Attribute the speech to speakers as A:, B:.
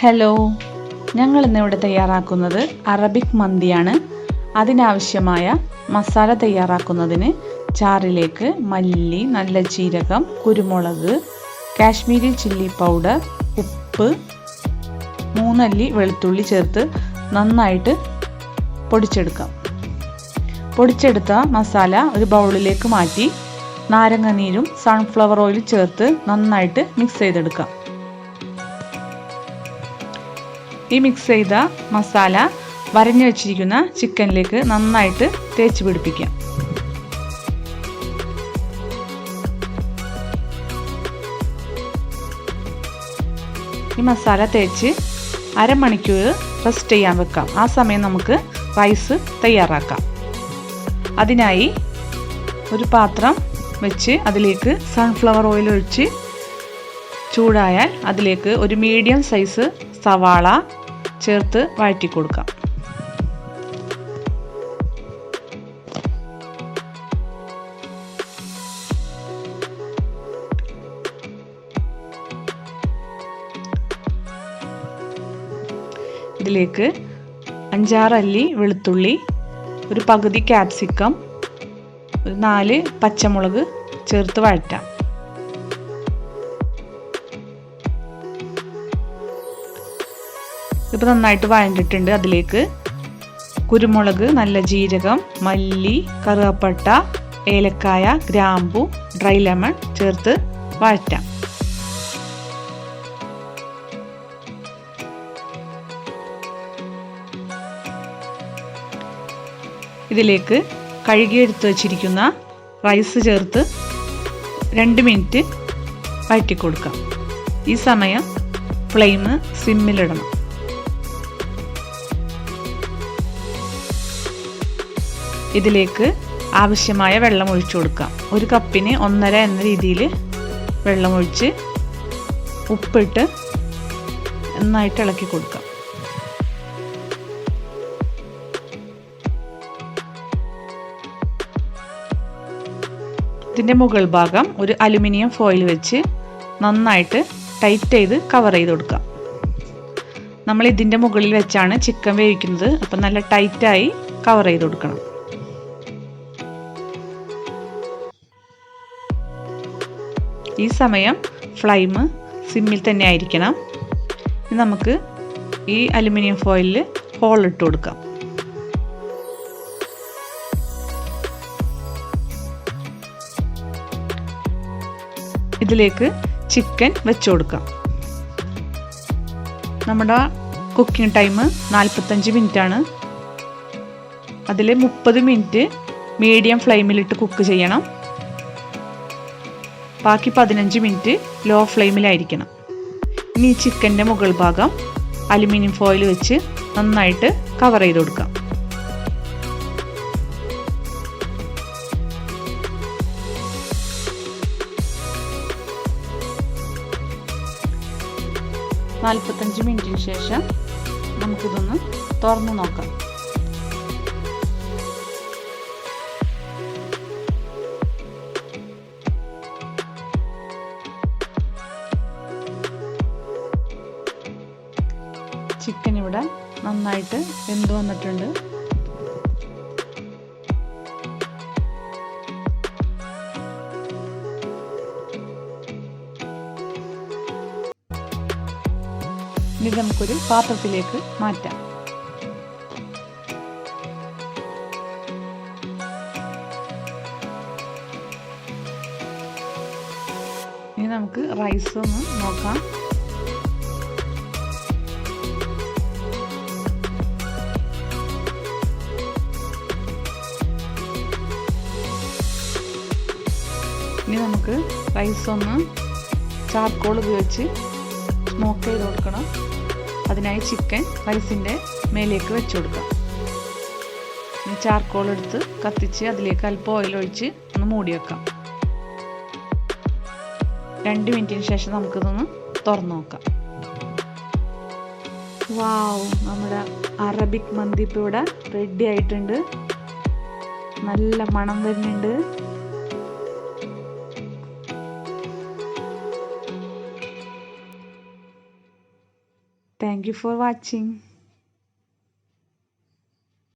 A: Hello, ഞങ്ങൾ ഇന്നിവിടെ തയ്യാറാക്കുന്നത് അറബിക് മന്തിയാണ്. അതിനാവശ്യമായ മസാല തയ്യാറാക്കുന്നതിന് ചാറിലേക്ക് മല്ലി, നല്ല ജീരകം, കുരുമുളക്, കാശ്മീരി ചില്ലി പൗഡർ, ഉപ്പ്, 3 അല്ലി വെളുത്തുള്ളി ചേർത്ത് നന്നായിട്ട് പൊടിച്ചെടുക്കാം. പൊടിച്ചെടുത്ത മസാല ഒരു ബൗളിലേക്ക് മാറ്റി നാരങ്ങ നീരും സൺഫ്ലവർ ഓയിലും ചേർത്ത് നന്നായിട്ട് മിക്സ് ചെയ്തെടുക്കാം. ഈ മിക്സ് ചെയ്ത മസാല വരഞ്ഞു വെച്ചിരിക്കുന്ന ചിക്കനിലേക്ക് നന്നായിട്ട് തേച്ച് പിടിപ്പിക്കാം. ഈ മസാല തേച്ച് അരമണിക്കൂർ റെസ്റ്റ് ചെയ്യാൻ വെക്കാം. ആ സമയം നമുക്ക് റൈസ് തയ്യാറാക്കാം. അതിനായി ഒരു പാത്രം വെച്ച് അതിലേക്ക് സൺഫ്ലവർ ഓയിൽ ഒഴിച്ച് ചൂടായാൽ അതിലേക്ക് ഒരു മീഡിയം സൈസ് സവാള ചേർത്ത് വഴറ്റി കൊടുക്കാം. ഇതിലേക്ക് 5-6 അല്ലി വെളുത്തുള്ളി, ഒരു പകുതി ക്യാപ്സിക്കം, ഒരു 4 പച്ചമുളക് ചേർത്ത് വഴറ്റാം. ഇപ്പോൾ നന്നായിട്ട് വഴണ്ടിട്ടുണ്ട്. അതിലേക്ക് കുരുമുളക്, നല്ല ജീരകം, മല്ലി, കറുവപ്പട്ട, ഏലക്കായ, ഗ്രാമ്പു, ഡ്രൈ ലെമൺ ചേർത്ത് വഴറ്റാം. ഇതിലേക്ക് കഴുകിയെടുത്ത് വച്ചിരിക്കുന്ന റൈസ് ചേർത്ത് 2 മിനിറ്റ് വഴറ്റി കൊടുക്കാം. ഈ സമയം ഫ്ലെയിം സിമ്മിലിടണം. ഇതിലേക്ക് ആവശ്യമായ വെള്ളം ഒഴിച്ചു കൊടുക്കാം. ഒരു കപ്പിന് 1.5 എന്ന രീതിയിൽ വെള്ളം ഒഴിച്ച് ഉപ്പിട്ട് നന്നായിട്ട് ഇളക്കി കൊടുക്കാം. ഇതിൻ്റെ മുകൾ ഭാഗം ഒരു അലുമിനിയം ഫോയിൽ വെച്ച് നന്നായിട്ട് ടൈറ്റ് ചെയ്ത് കവർ ചെയ്ത് കൊടുക്കാം. നമ്മൾ ഇതിൻ്റെ മുകളിൽ വെച്ചാണ് ചിക്കൻ വേവിക്കുന്നത്. അപ്പം നല്ല ടൈറ്റായി കവർ ചെയ്ത് കൊടുക്കണം. ഈ സമയം ഫ്ലെയിം സിമ്മിൽ തന്നെ ആയിരിക്കണം. നമുക്ക് ഈ അലുമിനിയം ഫോയിലിൽ ഹോൾ ഇട്ട് കൊടുക്കാം. ഇതിലേക്ക് ചിക്കൻ വെച്ച് കൊടുക്കാം. നമ്മുടെ കുക്കിംഗ് ടൈം 45 മിനിറ്റ് ആണ്. അതിൽ 30 മിനിറ്റ് മീഡിയം ഫ്ലെയിമിലിട്ട് കുക്ക് ചെയ്യണം. ബാക്കി 15 മിനിറ്റ് ലോ ഫ്ലെയിമിലായിരിക്കണം. ഇനി ഈ ചിക്കൻ്റെ മുകൾ ഭാഗം അലുമിനിയം ഫോയിൽ വെച്ച് നന്നായിട്ട് കവർ ചെയ്ത് കൊടുക്കാം. നാൽപ്പത്തഞ്ച് മിനിറ്റിന് ശേഷം നമുക്കിതൊന്ന് തുറന്നു നോക്കാം. ചിക്കൻ ഇവിടെ നന്നായിട്ട് വെന്ത് വന്നിട്ടുണ്ട്. ഇനി നമുക്കൊരു പാത്രത്തിലേക്ക് മാറ്റാം. ഇനി നമുക്ക് റൈസ് ഒന്ന് നോക്കാം. ഇനി നമുക്ക് റൈസ് ഒന്ന് ചാർക്കോൾ ഉപയോഗിച്ച് സ്മോക്ക് ചെയ്ത് കൊടുക്കണം. അതിനായി ചിക്കൻ റൈസിൻ്റെ മേലേക്ക് വെച്ച് കൊടുക്കാം. ഇനി ചാർക്കോൾ എടുത്ത് കത്തിച്ച് അതിലേക്ക് അല്പം ഓയിൽ ഒഴിച്ച് ഒന്ന് മൂടി വെക്കാം. 2 മിനിറ്റിന് ശേഷം നമുക്കിതൊന്ന് തുറന്നു നോക്കാം. വാവ്, നമ്മുടെ അറബിക് മന്തി ഇപ്പോൾ ഇവിടെ റെഡി ആയിട്ടുണ്ട്. നല്ല മണം വരുന്നുണ്ട്. Thank you for watching.